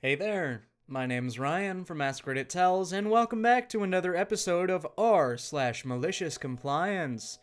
Hey there, my name's Ryan from Askreddit Tells, and welcome back to another episode of r/MaliciousCompliance.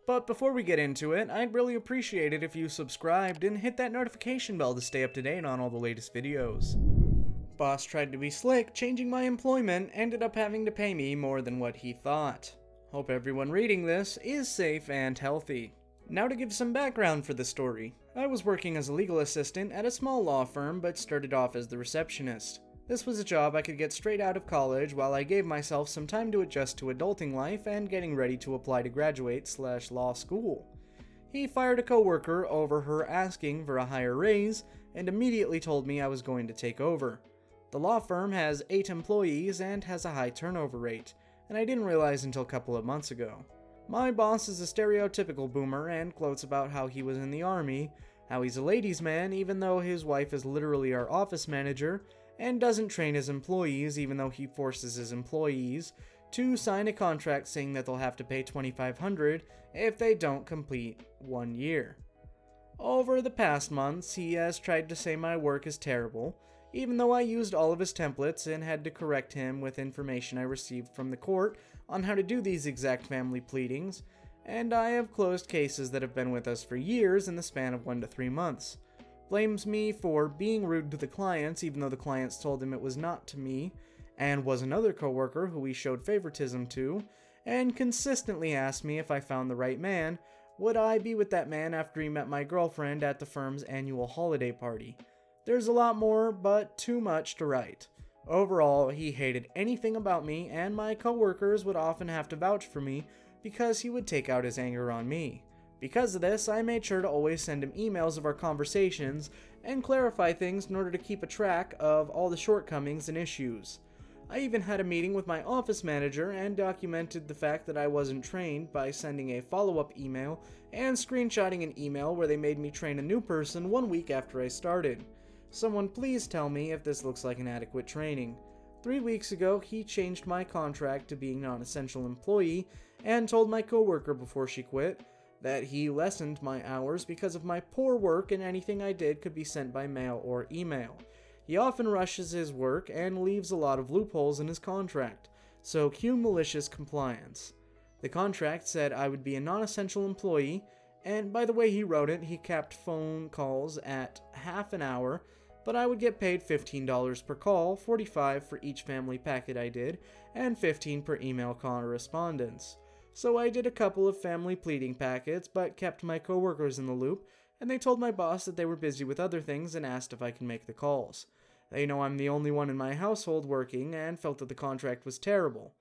But before we get into it, I'd really appreciate it if you subscribed and hit that notification bell to stay up to date on all the latest videos. Boss tried to be slick, changing my employment, ended up having to pay me more than what he thought. Hope everyone reading this is safe and healthy. Now to give some background for the story. I was working as a legal assistant at a small law firm, but started off as the receptionist. This was a job I could get straight out of college while I gave myself some time to adjust to adulting life and getting ready to apply to graduate/law school. He fired a coworker over her asking for a higher raise and immediately told me I was going to take over. The law firm has 8 employees and has a high turnover rate, and I didn't realize until a couple of months ago. My boss is a stereotypical boomer and gloats about how he was in the army, how he's a ladies' man even though his wife is literally our office manager, and doesn't train his employees even though he forces his employees to sign a contract saying that they'll have to pay $2,500 if they don't complete 1 year. Over the past months, he has tried to say my work is terrible, even though I used all of his templates and had to correct him with information I received from the court on how to do these exact family pleadings, and I have closed cases that have been with us for years in the span of 1 to 3 months. Blames me for being rude to the clients even though the clients told him it was not to me, and was another coworker who he showed favoritism to, and consistently asked me if I found the right man, would I be with that man after he met my girlfriend at the firm's annual holiday party. There's a lot more, but too much to write. Overall, he hated anything about me, and my coworkers would often have to vouch for me because he would take out his anger on me. Because of this, I made sure to always send him emails of our conversations and clarify things in order to keep a track of all the shortcomings and issues. I even had a meeting with my office manager and documented the fact that I wasn't trained by sending a follow-up email and screenshotting an email where they made me train a new person 1 week after I started. Someone please tell me if this looks like an adequate training. 3 weeks ago, he changed my contract to being non-essential employee and told my coworker before she quit that he lessened my hours because of my poor work and anything I did could be sent by mail or email. He often rushes his work and leaves a lot of loopholes in his contract, so cue malicious compliance. The contract said I would be a non-essential employee, and by the way he wrote it, he capped phone calls at half an hour, but I would get paid $15 per call, $45 for each family packet I did, and $15 per email correspondence. So I did a couple of family pleading packets, but kept my coworkers in the loop, and they told my boss that they were busy with other things and asked if I can make the calls. They know I'm the only one in my household working and felt that the contract was terrible.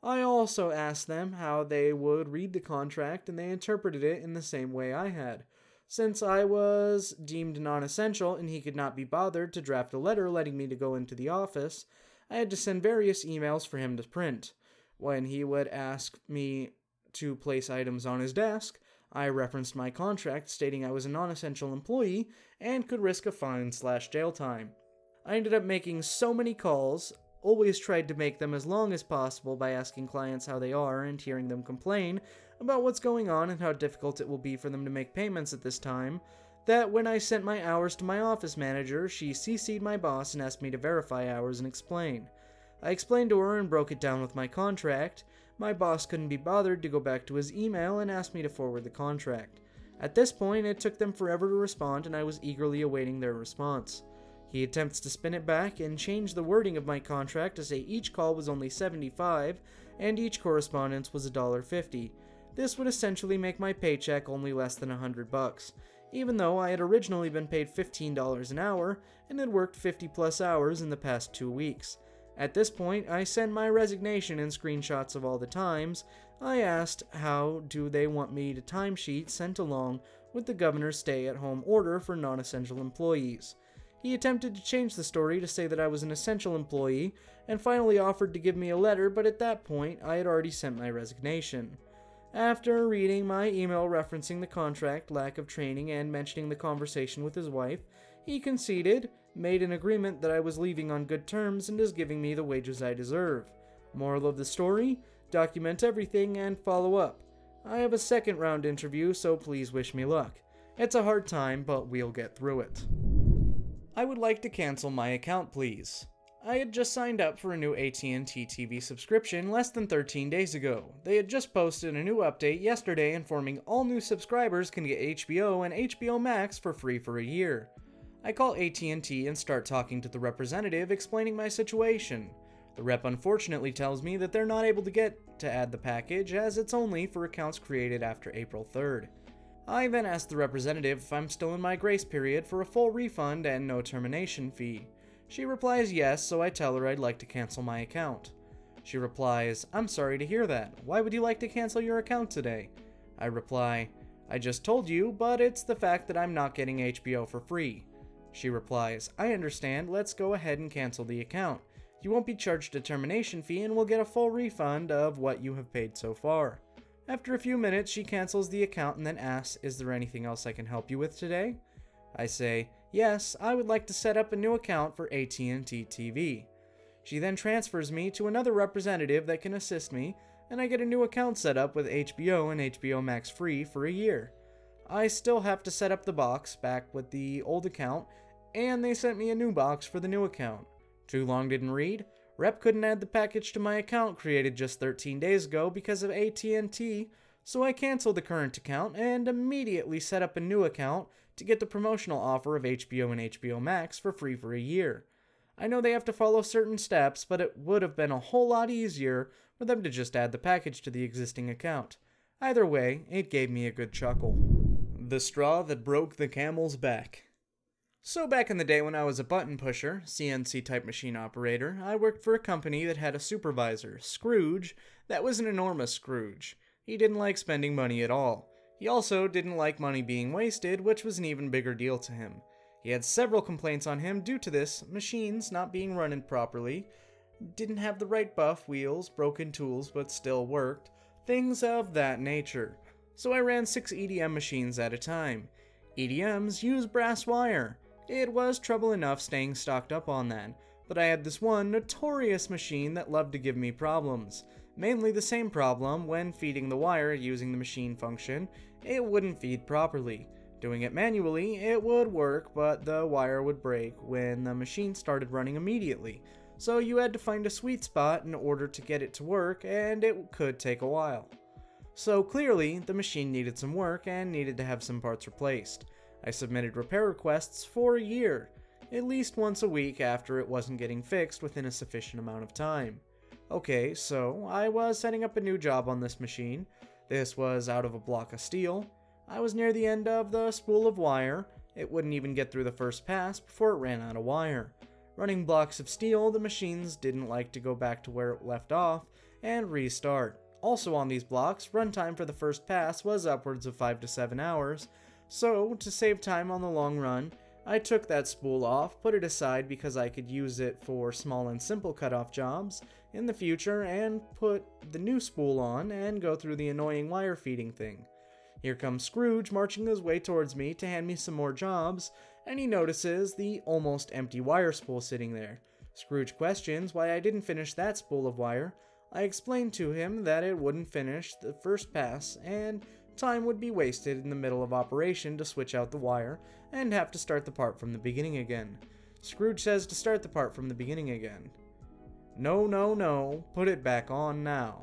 I also asked them how they would read the contract, and they interpreted it in the same way I had. Since I was deemed non-essential and he could not be bothered to draft a letter letting me to go into the office, I had to send various emails for him to print. When he would ask me to place items on his desk, I referenced my contract stating I was a non-essential employee and could risk a fine/jail time. I ended up making so many calls, always tried to make them as long as possible by asking clients how they are and hearing them complain about what's going on and how difficult it will be for them to make payments at this time, that when I sent my hours to my office manager, she CC'd my boss and asked me to verify hours and explain. I explained to her and broke it down with my contract. My boss couldn't be bothered to go back to his email and asked me to forward the contract. At this point, it took them forever to respond and I was eagerly awaiting their response. He attempts to spin it back and change the wording of my contract to say each call was only $75 and each correspondence was $1.50. This would essentially make my paycheck only less than $100, even though I had originally been paid $15 an hour and had worked 50+ hours in the past 2 weeks. At this point, I send my resignation and screenshots of all the times. I asked how do they want me to timesheet sent along with the governor's stay-at-home order for non-essential employees. He attempted to change the story to say that I was an essential employee, and finally offered to give me a letter, but at that point, I had already sent my resignation. After reading my email referencing the contract, lack of training, and mentioning the conversation with his wife, he conceded, made an agreement that I was leaving on good terms, and is giving me the wages I deserve. Moral of the story, document everything and follow up. I have a second round interview, so please wish me luck. It's a hard time, but we'll get through it. I would like to cancel my account, please. I had just signed up for a new AT&T TV subscription less than 13 days ago. They had just posted a new update yesterday informing all new subscribers can get HBO and HBO Max for free for a year. I call AT&T and start talking to the representative explaining my situation. The rep unfortunately tells me that they're not able to get to add the package as it's only for accounts created after April 3rd. I then ask the representative if I'm still in my grace period for a full refund and no termination fee. She replies yes, so I tell her I'd like to cancel my account. She replies, "I'm sorry to hear that. Why would you like to cancel your account today?" I reply, "I just told you, but it's the fact that I'm not getting HBO for free." She replies, "I understand, let's go ahead and cancel the account. You won't be charged a termination fee and will get a full refund of what you have paid so far." After a few minutes, she cancels the account and then asks, "Is there anything else I can help you with today?" I say, "Yes, I would like to set up a new account for AT&T TV." She then transfers me to another representative that can assist me, and I get a new account set up with HBO and HBO Max free for a year. I still have to set up the box back with the old account, and they sent me a new box for the new account. Too long didn't read. Rep couldn't add the package to my account created just 13 days ago because of AT&T, so I canceled the current account and immediately set up a new account to get the promotional offer of HBO and HBO Max for free for a year. I know they have to follow certain steps, but it would have been a whole lot easier for them to just add the package to the existing account. Either way, it gave me a good chuckle. The straw that broke the camel's back. So back in the day when I was a button pusher, CNC type machine operator, I worked for a company that had a supervisor, Scrooge, that was an enormous Scrooge. He didn't like spending money at all. He also didn't like money being wasted, which was an even bigger deal to him. He had several complaints on him due to this, machines not being run properly, didn't have the right buff wheels, broken tools but still worked, things of that nature. So I ran 6 EDM machines at a time. EDMs use brass wire. It was trouble enough staying stocked up on that, but I had this one notorious machine that loved to give me problems. Mainly the same problem when feeding the wire using the machine function, it wouldn't feed properly. Doing it manually, it would work, but the wire would break when the machine started running immediately. So you had to find a sweet spot in order to get it to work, and it could take a while. So clearly, the machine needed some work and needed to have some parts replaced. I submitted repair requests for a year, at least once a week after it wasn't getting fixed within a sufficient amount of time. Okay, so I was setting up a new job on this machine. This was out of a block of steel. I was near the end of the spool of wire. It wouldn't even get through the first pass before it ran out of wire. Running blocks of steel, the machines didn't like to go back to where it left off and restart. Also on these blocks, runtime for the first pass was upwards of 5 to 7 hours, so to save time on the long run, I took that spool off, put it aside because I could use it for small and simple cutoff jobs in the future, and put the new spool on and go through the annoying wire feeding thing. Here comes Scrooge marching his way towards me to hand me some more jobs, and he notices the almost empty wire spool sitting there. Scrooge questions why I didn't finish that spool of wire. I explained to him that it wouldn't finish the first pass, and time would be wasted in the middle of operation to switch out the wire and have to start the part from the beginning again. Scrooge says to start the part from the beginning again. No, no, no, put it back on now.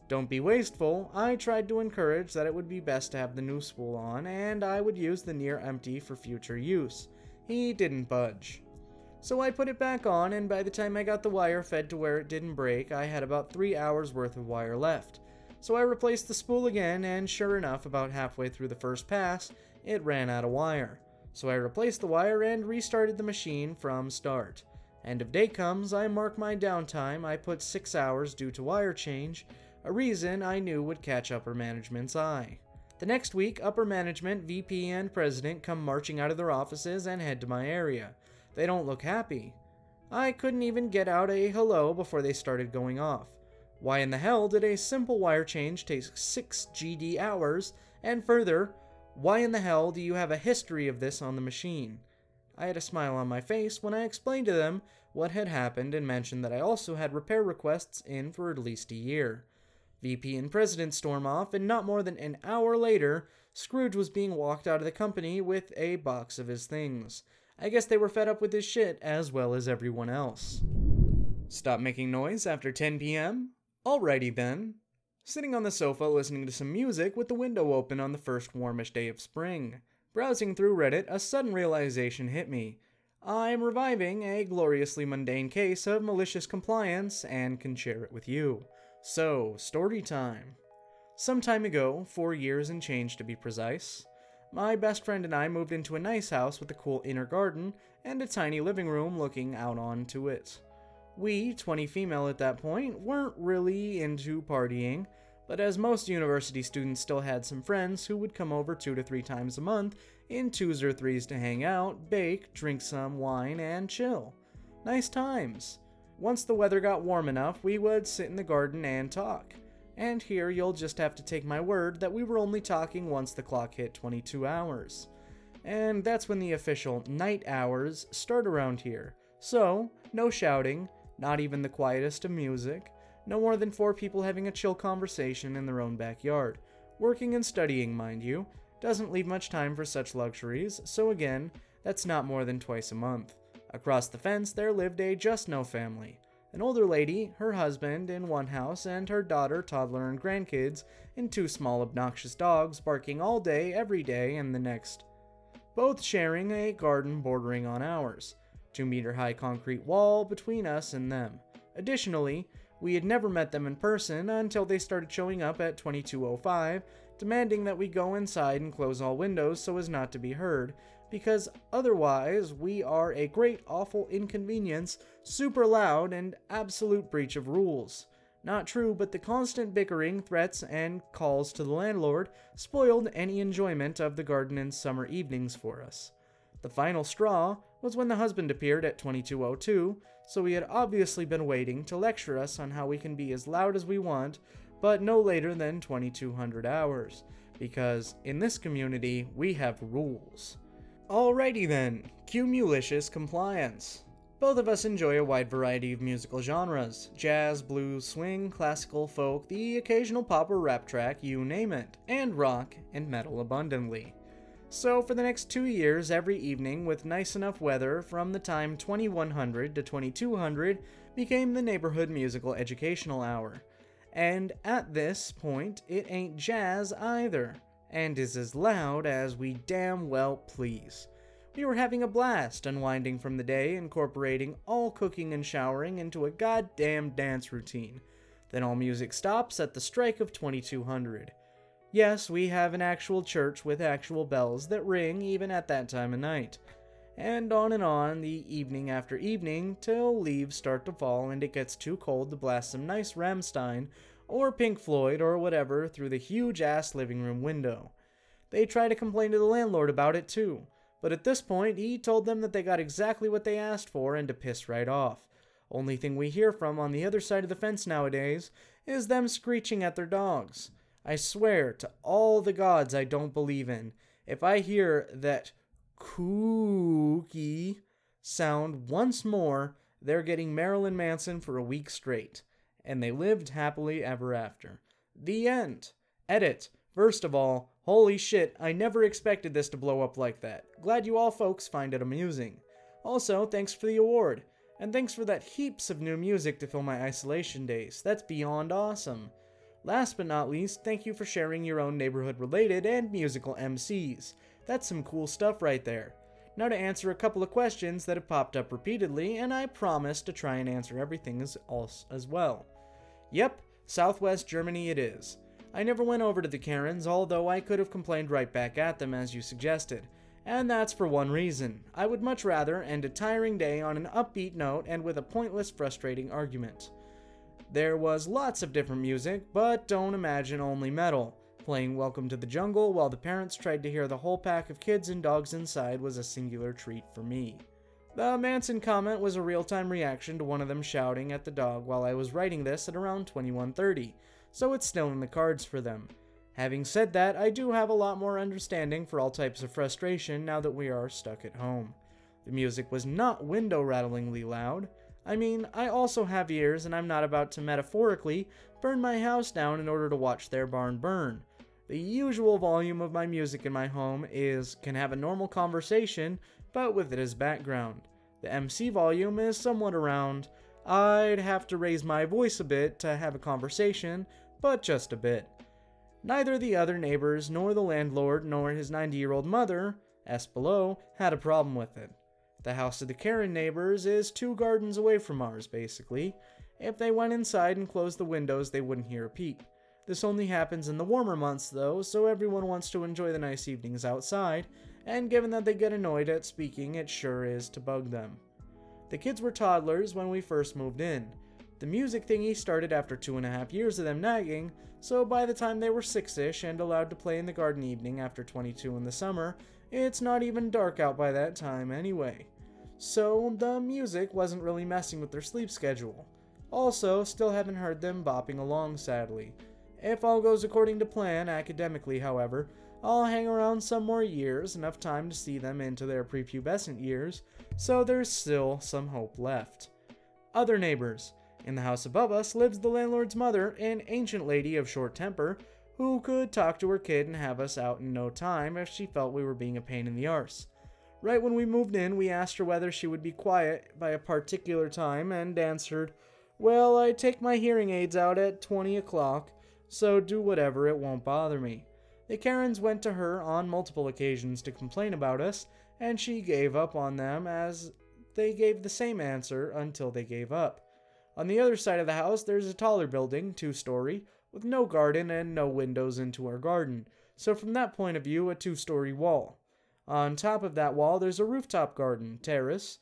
Don't be wasteful. I tried to encourage that it would be best to have the new spool on, and I would use the near empty for future use. He didn't budge. So I put it back on, and by the time I got the wire fed to where it didn't break, I had about 3 hours worth of wire left. So I replaced the spool again, and sure enough, about halfway through the first pass, it ran out of wire. So I replaced the wire and restarted the machine from start. End of day comes, I mark my downtime, I put 6 hours due to wire change, a reason I knew would catch upper management's eye. The next week, upper management, VP, and president come marching out of their offices and head to my area. They don't look happy. I couldn't even get out a hello before they started going off. Why in the hell did a simple wire change take 6 GD hours? And further, why in the hell do you have a history of this on the machine? I had a smile on my face when I explained to them what had happened and mentioned that I also had repair requests in for at least a year. VP and president storm off, and not more than an hour later, Scrooge was being walked out of the company with a box of his things. I guess they were fed up with his shit as well as everyone else. Stop making noise after 10 p.m.? Alrighty then. Sitting on the sofa listening to some music with the window open on the first warmish day of spring. Browsing through Reddit, a sudden realization hit me. I'm reviving a gloriously mundane case of malicious compliance and can share it with you. So, story time. Some time ago, 4 years and change to be precise, my best friend and I moved into a nice house with a cool inner garden and a tiny living room looking out onto it. We, 20 female at that point, weren't really into partying, but as most university students still had some friends who would come over 2 to 3 times a month in 2s or 3s to hang out, bake, drink some wine, and chill. Nice times. Once the weather got warm enough, we would sit in the garden and talk. And here you'll just have to take my word that we were only talking once the clock hit 22 hours. And that's when the official night hours start around here. So, no shouting, not even the quietest of music, no more than 4 people having a chill conversation in their own backyard. Working and studying, mind you, doesn't leave much time for such luxuries, so again, that's not more than twice a month. Across the fence there lived a just-no family. An older lady, her husband in one house, and her daughter, toddler, and grandkids in 2 small obnoxious dogs barking all day, every day, in the next. Both sharing a garden bordering on ours. 2-meter-high concrete wall between us and them. Additionally, we had never met them in person until they started showing up at 22:05, demanding that we go inside and close all windows so as not to be heard, because otherwise we are a great awful inconvenience, super loud, and absolute breach of rules. Not true, but the constant bickering, threats, and calls to the landlord spoiled any enjoyment of the garden and summer evenings for us. The final straw was when the husband appeared at 22:02, so he had obviously been waiting to lecture us on how we can be as loud as we want, but no later than 2200 hours, because in this community we have rules. Alrighty then, cue malicious compliance. Both of us enjoy a wide variety of musical genres: jazz, blues, swing, classical, folk, the occasional pop or rap track, you name it, and rock and metal abundantly. So for the next 2 years, every evening with nice enough weather from the time 2100 to 2200 became the neighborhood musical educational hour. And at this point, it ain't jazz either, and is as loud as we damn well please. We were having a blast, unwinding from the day, incorporating all cooking and showering into a goddamn dance routine. Then all music stops at the strike of 2200. Yes, we have an actual church with actual bells that ring even at that time of night. And on the evening after evening till leaves start to fall and it gets too cold to blast some nice Rammstein or Pink Floyd or whatever through the huge ass living room window. They try to complain to the landlord about it too, but at this point he told them that they got exactly what they asked for and to piss right off. Only thing we hear from on the other side of the fence nowadays is them screeching at their dogs. I swear to all the gods I don't believe in, if I hear that kooky sound once more, they're getting Marilyn Manson for a week straight. And they lived happily ever after. The end. Edit. First of all, holy shit, I never expected this to blow up like that. Glad you all folks find it amusing. Also, thanks for the award. And thanks for that heaps of new music to fill my isolation days. That's beyond awesome. Last but not least, thank you for sharing your own neighborhood-related and musical MCs. That's some cool stuff right there. Now to answer a couple of questions that have popped up repeatedly, and I promise to try and answer everything as well. Yep, Southwest Germany it is. I never went over to the Karens, although I could have complained right back at them as you suggested. And that's for one reason. I would much rather end a tiring day on an upbeat note and with a pointless, frustrating argument. There was lots of different music, but don't imagine only metal. Playing Welcome to the Jungle while the parents tried to hear the whole pack of kids and dogs inside was a singular treat for me. The Manson comment was a real-time reaction to one of them shouting at the dog while I was writing this at around 21:30, so it's still in the cards for them. Having said that, I do have a lot more understanding for all types of frustration now that we are stuck at home. The music was not window-rattlingly loud. I mean, I also have ears and I'm not about to metaphorically burn my house down in order to watch their barn burn. The usual volume of my music in my home can have a normal conversation, but with it as background. The MC volume is somewhat around. I'd have to raise my voice a bit to have a conversation, but just a bit. Neither the other neighbors, nor the landlord, nor his 90-year-old mother, S below, had a problem with it. The house of the Karen neighbors is 2 gardens away from ours, basically. If they went inside and closed the windows, they wouldn't hear a peep. This only happens in the warmer months, though, so everyone wants to enjoy the nice evenings outside, and given that they get annoyed at speaking, it sure is to bug them. The kids were toddlers when we first moved in. The music thingy started after 2.5 years of them nagging, so by the time they were 6-ish and allowed to play in the garden evening after 22 in the summer, it's not even dark out by that time anyway. So the music wasn't really messing with their sleep schedule. Also, still haven't heard them bopping along, sadly. If all goes according to plan academically, however, I'll hang around some more years, enough time to see them into their prepubescent years, so there's still some hope left. Other neighbors. In the house above us lives the landlord's mother, an ancient lady of short temper, who could talk to her kid and have us out in no time if she felt we were being a pain in the arse. Right when we moved in, we asked her whether she would be quiet by a particular time and answered, "Well, I take my hearing aids out at 20 o'clock, so do whatever, it won't bother me." The Karens went to her on multiple occasions to complain about us, and she gave up on them as they gave the same answer until they gave up. On the other side of the house, there's a taller building, 2-story, with no garden and no windows into our garden, so from that point of view, a 2-story wall. On top of that wall, there's a rooftop garden, terrace.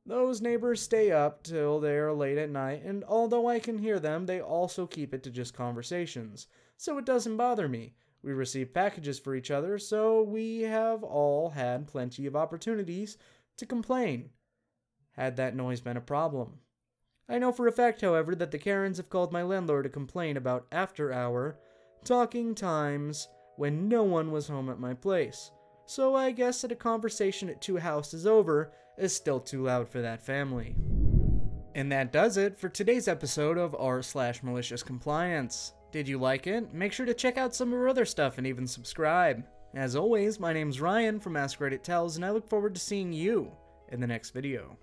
Those neighbors stay up till they're late at night, and although I can hear them, they also keep it to just conversations, so it doesn't bother me. We receive packages for each other, so we have all had plenty of opportunities to complain, had that noise been a problem. I know for a fact, however, that the Karens have called my landlord to complain about after-hour talking times when no one was home at my place. So I guess that a conversation at 2 houses over is still too loud for that family. And that does it for today's episode of r/MaliciousCompliance. Did you like it? Make sure to check out some of our other stuff and even subscribe. As always, my name's Ryan from Askreddit Tells, and I look forward to seeing you in the next video.